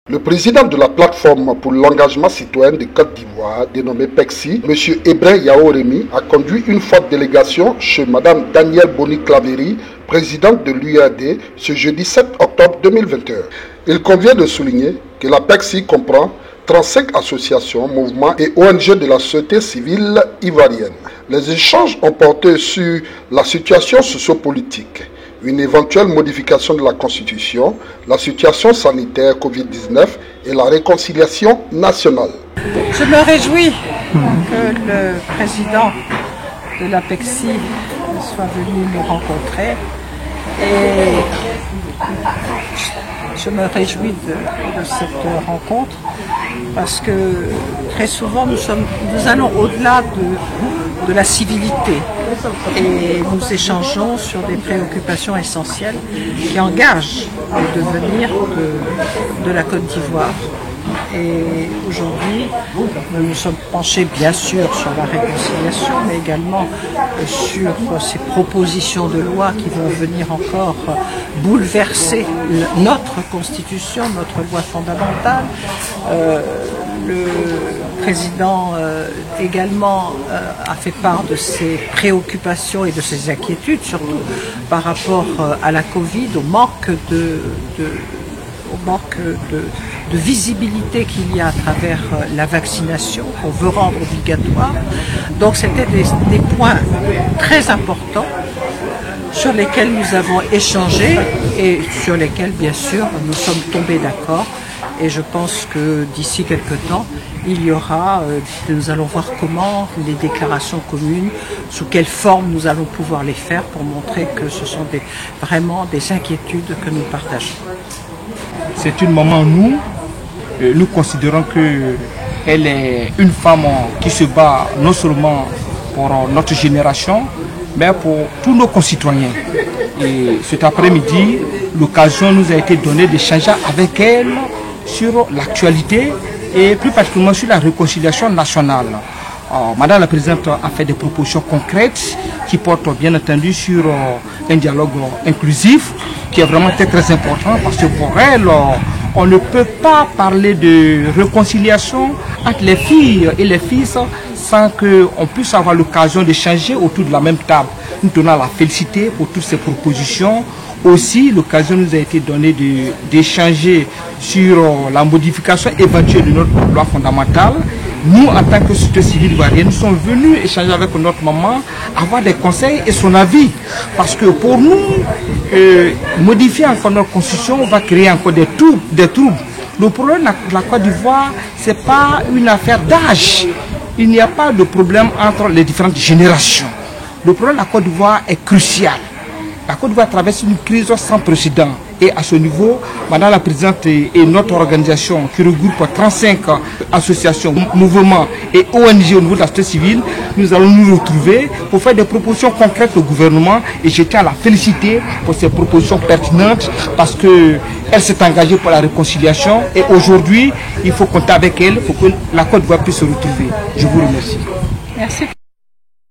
Le président de la plateforme pour l'engagement citoyen de Côte d'Ivoire, dénommé PECSI, M. Ebren Yaoremi, a conduit une forte délégation chez Mme Danielle Boni-Claveri, présidente de l'UAD, ce jeudi 7 octobre 2021. Il convient de souligner que la PECSI comprend 35 associations, mouvements et ONG de la société civile ivoirienne. Les échanges ont porté sur la situation sociopolitique, une éventuelle modification de la Constitution, la situation sanitaire Covid-19 et la réconciliation nationale. Je me réjouis que le président de la PECSI soit venu nous rencontrer et je me réjouis de cette rencontre parce que très souvent nous allons au-delà de la civilité et nous échangeons sur des préoccupations essentielles qui engagent le devenir de la Côte d'Ivoire. Et aujourd'hui, nous nous sommes penchés bien sûr sur la réconciliation, mais également sur ces propositions de loi qui vont venir encore bouleverser notre constitution, notre loi fondamentale. Le président également a fait part de ses préoccupations et de ses inquiétudes, surtout par rapport à la Covid, au manque de visibilité qu'il y a à travers la vaccination qu'on veut rendre obligatoire. Donc c'était des points très importants sur lesquels nous avons échangé et sur lesquels bien sûr nous sommes tombés d'accord. Et je pense que d'ici quelque temps, il y aura, nous allons voir comment les déclarations communes, sous quelle forme nous allons pouvoir les faire pour montrer que ce sont vraiment des inquiétudes que nous partageons. C'est une maman, nous considérons qu'elle est une femme qui se bat non seulement pour notre génération, mais pour tous nos concitoyens. Et cet après-midi, l'occasion nous a été donnée d'échanger avec elle sur l'actualité et plus particulièrement sur la réconciliation nationale. Madame la Présidente a fait des propositions concrètes qui portent bien entendu sur un dialogue inclusif qui est vraiment très important parce que pour elle, on ne peut pas parler de réconciliation entre les filles et les fils sans qu'on puisse avoir l'occasion d'échanger autour de la même table. Nous tenons à la féliciter pour toutes ces propositions. Aussi, l'occasion nous a été donnée d'échanger sur la modification éventuelle de notre loi fondamentale. Nous, en tant que société civile ivoirienne, nous sommes venus échanger avec notre maman, avoir des conseils et son avis. Parce que pour nous, modifier encore notre constitution va créer encore des troubles. Le problème de la Côte d'Ivoire, ce n'est pas une affaire d'âge. Il n'y a pas de problème entre les différentes générations. Le problème de la Côte d'Ivoire est crucial. La Côte d'Ivoire traverse une crise sans précédent. Et à ce niveau, Madame la Présidente et notre organisation qui regroupe 35 associations, mouvements et ONG au niveau de la société civile, nous allons nous retrouver pour faire des propositions concrètes au gouvernement et je tiens à la féliciter pour ces propositions pertinentes parce qu'elle s'est engagée pour la réconciliation et aujourd'hui, il faut compter avec elle pour que la Côte d'Ivoire puisse se retrouver. Je vous remercie. Merci.